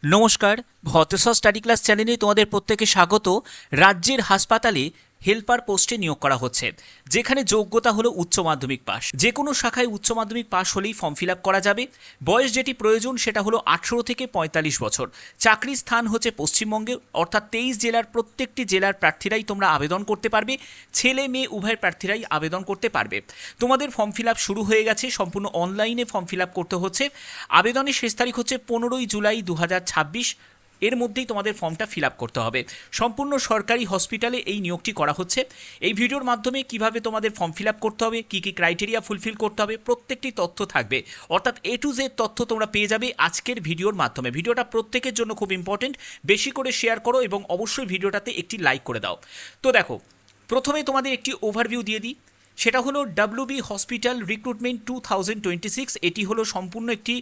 নমস্কার, ভতেশ্বর study class চ্যানেলে তোমাদের প্রত্যেকে স্বাগত। রাজ্যের হাসপাতালে হেল্পার পোস্টে নিয়োগ করা হচ্ছে, যেখানে যোগ্যতা হলো উচ্চ মাধ্যমিক পাস। যে কোনো শাখায় উচ্চ মাধ্যমিক পাস হলেই ফর্ম ফিল আপ করা যাবে। বয়স যেটি প্রয়োজন সেটা হলো 18 থেকে 45 বছর। চাকরির স্থান হচ্ছে পশ্চিমবঙ্গে, অর্থাৎ 23 জেলার প্রত্যেকটি জেলার প্রার্থীরাই তোমরা আবেদন করতে পারবে। ছেলে মেয়ে উভয় প্রার্থীরাই আবেদন করতে পারবে। তোমাদের ফর্ম ফিল আপ শুরু হয়ে গেছে, সম্পূর্ণ অনলাইনে ফর্ম ফিল আপ করতে হচ্ছে। আবেদনের শেষ তারিখ হচ্ছে 15ই জুলাই 2026। এর মধ্যেই তোমাদের ফর্মটা ফিল আপ করতে হবে। সম্পূর্ণ সরকারি হসপিটালে এই নিয়োগটি করা হচ্ছে। এই ভিডিওর মাধ্যমে কিভাবে তোমাদের ফর্ম ফিল আপ করতে হবে, কী কী ক্রাইটেরিয়া ফুলফিল করতে হবে, প্রত্যেকটি তথ্য থাকবে। অর্থাৎ A to Z তথ্য তোমরা পেয়ে যাবে আজকের ভিডিওর মাধ্যমে। ভিডিওটা প্রত্যেকের জন্য খুব ইম্পর্টেন্ট। বেশি করে শেয়ার করো এবং অবশ্যই ভিডিওটাতে একটি লাইক করে দাও। তো দেখো, প্রথমে তোমাদের একটি ওভারভিউ দিয়ে দিই। সেটা হলো WB হসপিটাল রিক্রুটমেন্ট 2026। এটি হলো সম্পূর্ণ একটি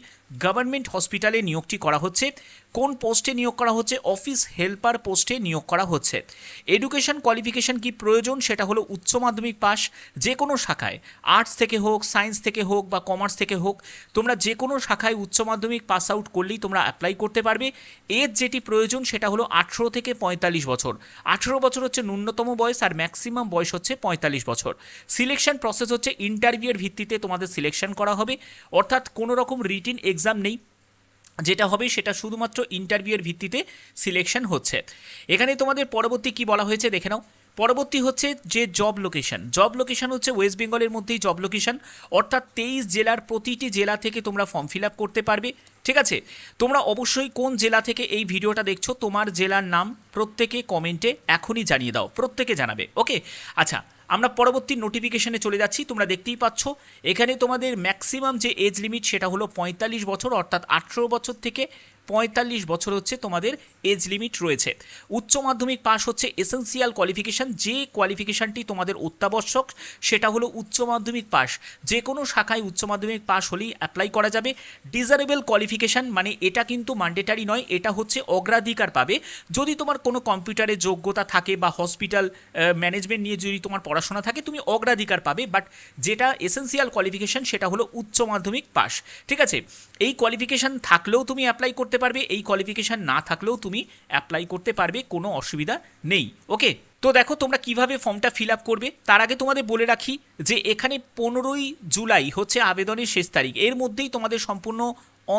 গভর্নমেন্ট হসপিটালে নিয়োগটি করা হচ্ছে। কোন পোস্টে নিয়োগ করা হচ্ছে? অফিস হেল্পার পোস্টে নিয়োগ করা হচ্ছে। এডুকেশন কোয়ালিফিকেশন কি প্রয়োজন? সেটা হলো উচ্চ মাধ্যমিক পাস। যে কোনো শাখায়, আর্টস থেকে হোক, সায়েন্স থেকে হোক বা কমার্স থেকে হোক, তোমরা যে কোনো শাখায় উচ্চ মাধ্যমিক পাস আউট করলেই তোমরা অ্যাপ্লাই করতে পারবে। এজ যেটি প্রয়োজন সেটা হলো 18 থেকে 45 বছর। 18 বছর হচ্ছে ন্যূনতম বয়স, আর ম্যাক্সিমাম বয়স হচ্ছে 45 বছর। সিলেকশন প্রসেস হচ্ছে ইন্টারভিউয়ের ভিত্তিতে তোমাদের সিলেকশন করা হবে, অর্থাৎ কোনো রকম রিটিন এক্সাম নেই। যেটা হবে সেটা শুধুমাত্র ইন্টারভিউয়ের ভিত্তিতে সিলেকশন হচ্ছে। এখানে তোমাদের পরবর্তী কি বলা হয়েছে দেখে নাও। পরবর্তী হচ্ছে যে জব লোকেশন হচ্ছে ওয়েস্ট বেঙ্গলের মধ্যেই জব লোকেশন, অর্থাৎ 23 জেলার প্রতিটি জেলা থেকে তোমরা ফর্ম ফিল আপ করতে পারবে। ঠিক আছে, তোমরা অবশ্যই কোন জেলা থেকে এই ভিডিওটা দেখছো তোমার জেলার নাম প্রত্যেকে কমেন্টে এখনই জানিয়ে দাও, প্রত্যেকে জানাবে। ওকে, আচ্ছা, আমরা পরবর্তী নোটিফিকেশনে চলে যাচ্ছি। তোমরা দেখতেই পাচ্ছ এখানে তোমাদের ম্যাক্সিমাম যে এজ লিমিট সেটা হলো 45 বছর, অর্থাৎ 18 বছর থেকে 45 বছর হচ্ছে তোমাদের এজ লিমিট রয়েছে। উচ্চ মাধ্যমিক পাস হচ্ছে এসেন্সিয়াল কোয়ালিফিকেশান। যে কোয়ালিফিকেশানটি তোমাদের অত্যাবশ্যক সেটা হলো উচ্চ মাধ্যমিক পাস। যে কোনো শাখায় উচ্চ মাধ্যমিক পাস হলেই অ্যাপ্লাই করা যাবে। ডিজারেবল কোয়ালিফিকেশান মানে এটা কিন্তু ম্যান্ডেটারি নয়, এটা হচ্ছে অগ্রাধিকার পাবে যদি তোমার কোনো কম্পিউটারে যোগ্যতা থাকে বা হসপিটাল ম্যানেজমেন্ট নিয়ে যদি তোমার পড়াশোনা থাকে, তুমি অগ্রাধিকার পাবে। বাট যেটা এসেন্সিয়াল কোয়ালিফিকেশান সেটা হলো উচ্চ মাধ্যমিক পাস। ঠিক আছে, এই কোয়ালিফিকেশান থাকলেও তুমি অ্যাপ্লাই করতে পারবে, এই কোয়ালিফিকেশান না থাকলেও তুমি অ্যাপ্লাই করতে পারবে, কোনো অসুবিধা নেই। ওকে, তো দেখো তোমরা কিভাবে ফর্মটা ফিল আপ করবে। তার আগে তোমাদের বলে রাখি যে এখানে 15ই জুলাই হচ্ছে আবেদনের শেষ তারিখ। এর মধ্যেই তোমাদের সম্পূর্ণ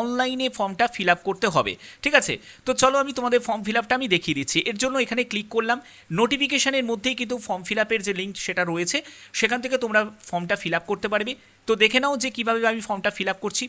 অনলাইনে ফর্মটা ফিল আপ করতে হবে। ঠিক আছে, তো চলো আমি তোমাদের ফর্ম ফিল আপটা আমি দেখিয়ে দিচ্ছি। এর জন্য এখানে ক্লিক করলাম। নোটিফিকেশানের মধ্যেই কিন্তু ফর্ম ফিল আপের যে লিঙ্ক সেটা রয়েছে, সেখান থেকে তোমরা ফর্মটা ফিল আপ করতে পারবে। তো দেখে নাও যে কীভাবে আমি ফর্মটা ফিল আপ করছি।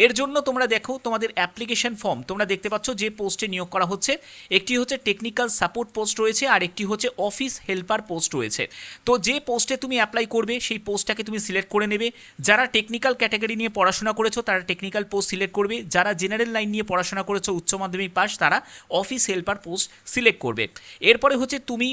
এর জন্য তোমরা দেখো তোমাদের অ্যাপ্লিকেশন ফর্ম তোমরা দেখতে পাচ্ছ যে পোস্টে নিয়োগ করা হচ্ছে। একটি হচ্ছে টেকনিক্যাল সাপোর্ট পোস্ট রয়েছে, আর একটি হচ্ছে অফিস হেল্পার পোস্ট রয়েছে। তো যে পোস্টে তুমি অ্যাপ্লাই করবে সেই পোস্টটাকে তুমি সিলেক্ট করে নেবে। যারা টেকনিক্যাল ক্যাটাগরি নিয়ে পড়াশোনা করেছো তারা টেকনিক্যাল পোস্ট সিলেক্ট করবে। যারা জেনারেল লাইন নিয়ে পড়াশোনা করেছো উচ্চ মাধ্যমিক পাস তারা অফিস হেল্পার পোস্ট সিলেক্ট করবে। এরপরে হচ্ছে তুমি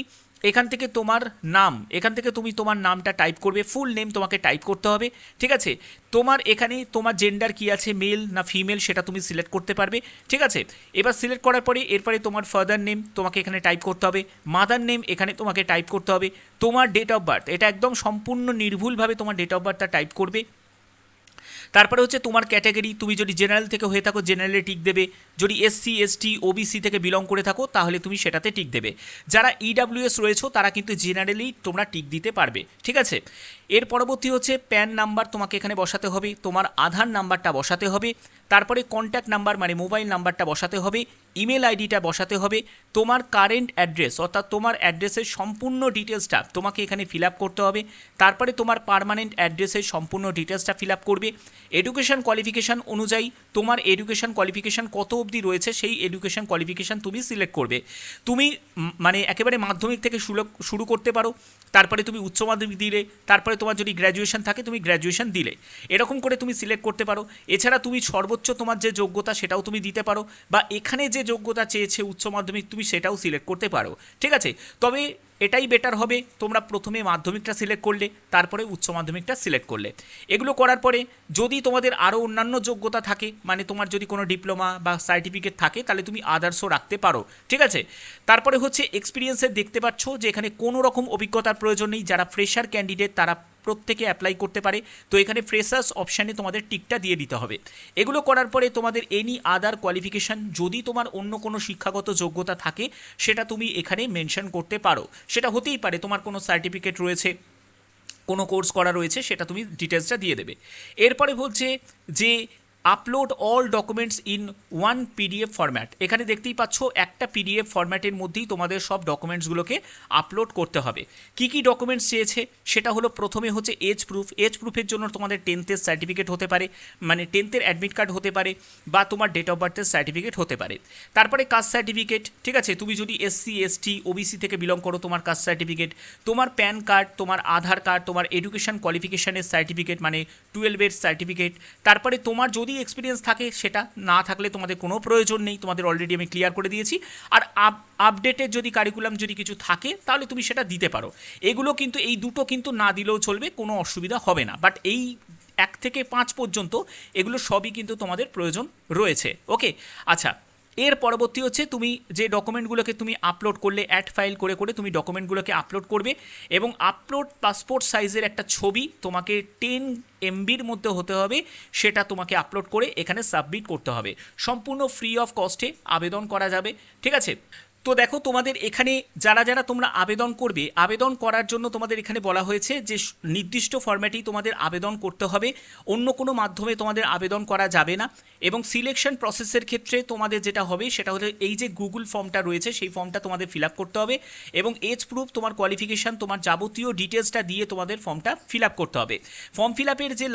এখান থেকে তোমার নাম, এখান থেকে তুমি তোমার নামটা টাইপ করবে, ফুল নেম তোমাকে টাইপ করতে হবে। ঠিক আছে, তোমার এখানে তোমার জেন্ডার কি আছে, মেল না ফিমেল সেটা তুমি সিলেক্ট করতে পারবে। ঠিক আছে, এবার সিলেক্ট করার পরে এরপরে তোমার ফাদার নেম তোমাকে এখানে টাইপ করতে হবে, মাদার নেম এখানে তোমাকে টাইপ করতে হবে, তোমার ডেট অফ বার্থ এটা একদম সম্পূর্ণ নির্ভুলভাবে তোমার ডেট অফ বার্থটা টাইপ করবে। তারপরে হচ্ছে তোমার ক্যাটাগরি, তুমি যদি জেনারেল থেকে হয়ে থাকো জেনারেলে টিক দেবে, যদি SC ST OBC থেকে বিলং করে থাকো তাহলে তুমি সেটাতে টিক দেবে। যারা EWS রয়েছো তারা কিন্তু জেনারেলি তোমরা টিক দিতে পারবে। ঠিক আছে, এর পরবর্তী হচ্ছে প্যান নাম্বার তোমাকে এখানে বসাতে হবে, তোমার আধার নাম্বারটা বসাতে হবে, তারপরে কন্ট্যাক্ট নাম্বার মানে মোবাইল নাম্বারটা বসাতে হবে, ইমেল আইডিটা বসাতে হবে, তোমার কারেন্ট অ্যাড্রেস অর্থাৎ তোমার অ্যাড্রেসের সম্পূর্ণ ডিটেলসটা তোমাকে এখানে ফিল আপ করতে হবে। তারপরে তোমার পার্মানেন্ট অ্যাড্রেসের সম্পূর্ণ ডিটেলসটা ফিল আপ করবে। এডুকেশন কোয়ালিফিকেশান অনুযায়ী তোমার এডুকেশন কোয়ালিফিকেশান কত অবধি রয়েছে সেই এডুকেশন কোয়ালিফিকেশান তুমি সিলেক্ট করবে। তুমি মানে একেবারে মাধ্যমিক থেকে শুরু করতে পারো, তারপরে তুমি উচ্চ মাধ্যমিক দিলে, তারপরে তোমার যদি গ্র্যাজুয়েশন থাকে তুমি গ্র্যাজুয়েশন দিলে, এরকম করে তুমি সিলেক্ট করতে পারো। এছাড়া তুমি সর্বোচ্চ তোমার যে যোগ্যতা সেটাও তুমি দিতে পারো, বা এখানে যে যোগ্যতা চেয়েছে উচ্চ মাধ্যমিক তুমি সেটাও সিলেক্ট করতে পারো। ঠিক আছে, তবে এটাই বেটার হবে তোমরা প্রথমে মাধ্যমিকটা সিলেক্ট করলে তারপরে উচ্চ মাধ্যমিকটা সিলেক্ট করলে। এগুলো করার পরে যদি তোমাদের আরও অন্যান্য যোগ্যতা থাকে, মানে তোমার যদি কোনো ডিপ্লোমা বা সার্টিফিকেট থাকে তাহলে তুমি আদার্সও রাখতে পারো। ঠিক আছে, তারপরে হচ্ছে এক্সপিরিয়েন্সের দেখতে পাচ্ছ যে এখানে কোনো রকম অভিজ্ঞতার প্রয়োজন নেই। যারা ফ্রেশার ক্যান্ডিডেট তারা প্রত্যেকে অ্যাপ্লাই করতে পারে। তো এখানে ফ্রেশার্স অপশানে তোমাদের টিকটা দিয়ে দিতে হবে। এগুলো করার পরে তোমাদের এনি আদার কোয়ালিফিকেশান, যদি তোমার অন্য কোনো শিক্ষাগত যোগ্যতা থাকে সেটা তুমি এখানে মেনশন করতে পারো। সেটা হতেই পারে তোমার কোনো সার্টিফিকেট রয়েছে, কোনো কোর্স করা রয়েছে, সেটা তুমি ডিটেলসটা দিয়ে দেবে। এরপরে বলছে যে upload all documents in one PDF format. এখানে দেখতেই পাচ্ছ একটা পিডিএফ ফরম্যাটের মধ্যেই তোমাদের সব ডকুমেন্টসগুলোকে আপলোড করতে হবে। কি কি ডকুমেন্টস চেয়েছে সেটা হলো, প্রথমে হচ্ছে এজ প্রুফ। এজ প্রুফের জন্য তোমাদের 10th সার্টিফিকেট হতে পারে, মানে 10th অ্যাডমিট কার্ড হতে পারে, বা তোমার ডেট অফ বার্থের সার্টিফিকেট হতে পারে। তারপরে কাস্ট সার্টিফিকেট, ঠিক আছে, তুমি যদি SC ST OBC থেকে বিলং করো তোমার কাস্ট সার্টিফিকেট, তোমার প্যান কার্ড, তোমার আধার কার্ড, তোমার এডুকেশন কোয়ালিফিকেশানের সার্টিফিকেট মানে 12 সার্টিফিকেট। তারপরে তোমার যদি এক্সপিরিয়েন্স থাকে, সেটা না থাকলে তোমাদের কোনো প্রয়োজন নেই, তোমাদের অলরেডি আমি ক্লিয়ার করে দিয়েছি। আর আপডেটেড যদি কারিকুলাম যদি কিছু থাকে তাহলে তুমি সেটা দিতে পারো। এগুলো কিন্তু এই দুটো কিন্তু না দিলেও চলবে, কোনো অসুবিধা হবে না। বাট এই 1 থেকে 5 পর্যন্ত এগুলো সবই কিন্তু তোমাদের প্রয়োজন রয়েছে। ওকে, আচ্ছা, এর পরবর্তী হচ্ছে তুমি যে ডকুমেন্টগুলোকে তুমি আপলোড করলে, অ্যাড ফাইল করে করে তুমি ডকুমেন্টগুলোকে আপলোড করবে, এবং আপলোড পাসপোর্ট সাইজের একটা ছবি তোমাকে 10 MBর মধ্যে হতে হবে, সেটা তোমাকে আপলোড করে এখানে সাবমিট করতে হবে। সম্পূর্ণ ফ্রি অফ কস্টে আবেদন করা যাবে, ঠিক আছে। তো দেখো, তোমাদের এখানে যারা যারা তোমরা আবেদন করবে, আবেদন করার জন্য তোমাদের এখানে বলা হয়েছে যে নির্দিষ্ট ফরম্যাটেই তোমাদের আবেদন করতে হবে, অন্য কোনো মাধ্যমে তোমাদের আবেদন করা যাবে না। এবং সিলেকশন প্রসেসের ক্ষেত্রে তোমাদের যেটা হবে সেটা হলো, এই যে গুগল ফর্মটা রয়েছে সেই ফর্মটা তোমাদের ফিল আপ করতে হবে, এবং এজ প্রুফ, তোমার কোয়ালিফিকেশান, তোমার যাবতীয় ডিটেলসটা দিয়ে তোমাদের ফর্মটা ফিল আপ করতে হবে। ফর্ম ফিল আপের যে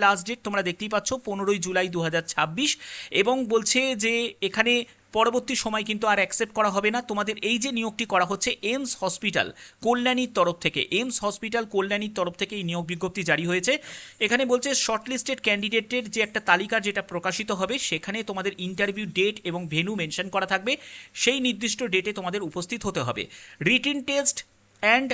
লাস্ট ডেট তোমরা দেখতেই পাচ্ছ 15 জুলাই 2026, এবং বলছে যে এখানে পরবর্তী সময় কিন্তু আর অ্যাকসেপ্ট করা হবে না। তোমাদের এই যে নিয়োগটি করা হচ্ছে এইমস হসপিটাল কল্যাণীর তরফ থেকে, এই নিয়োগ বিজ্ঞপ্তি জারি হয়েছে। এখানে বলছে শর্টলিস্টেড ক্যান্ডিডেটের যে একটা তালিকা যেটা প্রকাশিত হবে, সেখানে তোমাদের ইন্টারভিউ ডেট এবং ভেন্যু মেনশন করা থাকবে, সেই নির্দিষ্ট ডেটে তোমাদের উপস্থিত হতে হবে। রিটিন টেস্ট অ্যান্ড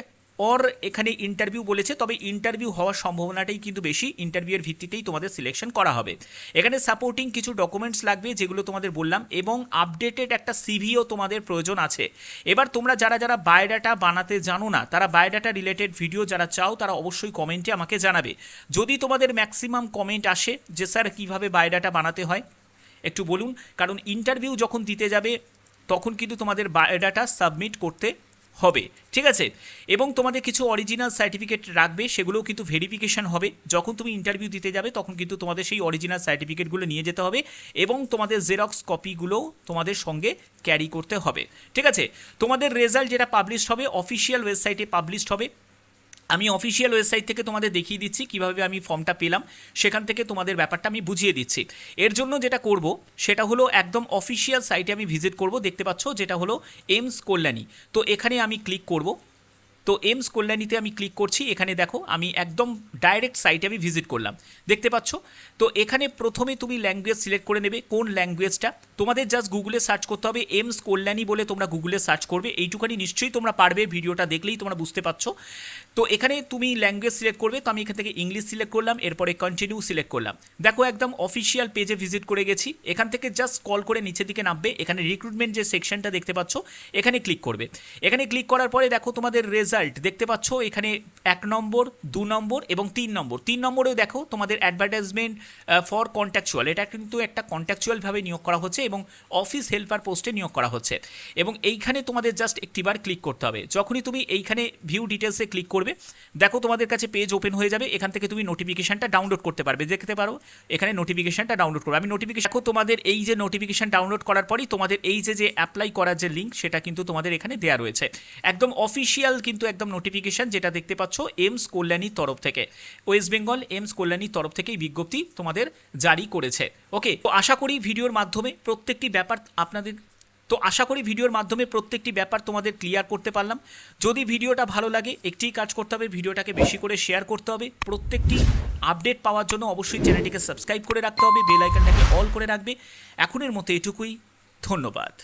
এখানে ইন্টারভিউ বলেছে, তবে ইন্টারভিউ হওয়ার সম্ভাবনাটাই কিন্তু বেশি, ইন্টারভিউয়ের ভিত্তিতেই তোমাদের সিলেকশন করা হবে। এখানে সাপোর্টিং কিছু ডকুমেন্টস লাগবে, যেগুলো তোমাদের বললাম, এবং আপডেটেড একটা সিভিও তোমাদের প্রয়োজন আছে। এবার তোমরা যারা যারা বায়োডাটা বানাতে জানো না, তারা বায়োডাটা রিলেটেড ভিডিও যারা চাও, তারা অবশ্যই কমেন্টে আমাকে জানাবে। যদি তোমাদের ম্যাক্সিমাম কমেন্ট আসে যে স্যার কীভাবে বায়োডাটা বানাতে হয় একটু বলুন, কারণ ইন্টারভিউ যখন দিতে যাবে তখন কিন্তু তোমাদের বায়োডাটা সাবমিট করতে হবে, ঠিক আছে। এবং তোমাদের কিছু অরিজিনাল সার্টিফিকেট রাখবে, সেগুলোও কিন্তু ভেরিফিকেশান হবে। যখন তুমি ইন্টারভিউ দিতে যাবে তখন কিন্তু তোমাদের সেই অরিজিনাল সার্টিফিকেটগুলো নিয়ে যেতে হবে, এবং তোমাদের জেরক্স কপিগুলোও তোমাদের সঙ্গে ক্যারি করতে হবে, ঠিক আছে। তোমাদের রেজাল্ট যেটা পাবলিশড হবে অফিসিয়াল ওয়েবসাইটে পাবলিশড হবে। আমি অফিসিয়াল ওয়েবসাইট থেকে তোমাদের দেখিয়ে দিচ্ছি কীভাবে আমি ফর্মটা পেলাম, সেখান থেকে তোমাদের ব্যাপারটা আমি বুঝিয়ে দিচ্ছি। এর জন্য যেটা করব সেটা হলো, একদম অফিসিয়াল সাইটে আমি ভিজিট করব, দেখতে পাচ্ছ যেটা হলো এইমস কল্যাণী। তো এখানে আমি ক্লিক করব, তো এইমস কল্যাণীতে আমি ক্লিক করছি। এখানে দেখো আমি একদম ডাইরেক্ট সাইটে আমি ভিজিট করলাম, দেখতে পাচ্ছ। তো এখানে প্রথমে তুমি ল্যাঙ্গুয়েজ সিলেক্ট করে নেবে, কোন ল্যাঙ্গুয়েজটা। তোমাদের জাস্ট গুগলে সার্চ করতে হবে এইমস কল্যাণী বলে, তোমরা গুগলে সার্চ করবে, এইটুখানি নিশ্চয়ই তোমরা পারবে, ভিডিওটা দেখলেই তোমরা বুঝতে পারছো। তো এখানে তুমি ল্যাঙ্গুয়েজ সিলেক্ট করবে, তো আমি এখান থেকে ইংলিশ সিলেক্ট করলাম, এরপরে কন্টিনিউ সিলেক্ট করলাম। দেখো একদম অফিসিয়াল পেজে ভিজিট করে গেছি। এখান থেকে জাস্ট স্ক্রল করে নিচের দিকে নামবে, এখানে রিক্রুটমেন্ট যে সেকশনটা দেখতে পাচ্ছ এখানে ক্লিক করবে। এখানে ক্লিক করার পরে দেখো তোমাদের রেজাল্ট দেখতে পাচ্ছ, এখানে 1 নম্বর, 2 নম্বর এবং 3 নম্বর। 3 নম্বরেও দেখো তোমাদের অ্যাডভার্টাইজমেন্ট ফর কন্ট্যাকচুয়াল, এটা কিন্তু একটা কন্ট্যাকচুয়ালভাবে নিয়োগ করা হচ্ছে এবং অফিস হেল্পার পোস্টে নিয়োগ করা হচ্ছে। এবং এইখানে তোমাদের জাস্ট একটিবার ক্লিক করতে হবে। যখনই তুমি এইখানে ভিউ ডিটেলসে ক্লিক করবে, দেখো তোমাদের কাছে পেজ ওপেন হয়ে যাবে। এখান থেকে তুমি নোটিফিকেশনটা ডাউনলোড করতে পারবে, দেখতে পারো এখানে নোটিফিকেশনটা ডাউনলোড করবে। আমি নোটিফিকেশন দেখো, তোমাদের এই যে নোটিফিকেশন ডাউনলোড করার পরই তোমাদের এই যে অ্যাপ্লাই করার যে লিঙ্ক, সেটা কিন্তু তোমাদের এখানে দেওয়া রয়েছে। একদম অফিসিয়াল কিন্তু একদম নোটিফিকেশন, যেটা দেখতে পাচ্ছ এইমস কল্যাণীর তরফ থেকে, ওয়েস্ট বেঙ্গল এইমস কল্যাণীর তরফ থেকে এই বিজ্ঞপ্তি তোমাদের জারি করেছে। ওকে, তো আশা করি ভিডিওর মাধ্যমে প্রত্যেকটি ব্যাপার তোমাদের ক্লিয়ার করতে পারলাম। যদি ভিডিওটা ভালো লাগে, একটি কাজ করতে হবে, ভিডিওটাকে বেশি করে শেয়ার করতে হবে। প্রত্যেকটি আপডেট পাওয়ার জন্য অবশ্যই চ্যানেলটিকে সাবস্ক্রাইব করে রাখতে হবে, বেল আইকনটাকে অল করে রাখবে। এখনের মতো এটুকুই, ধন্যবাদ।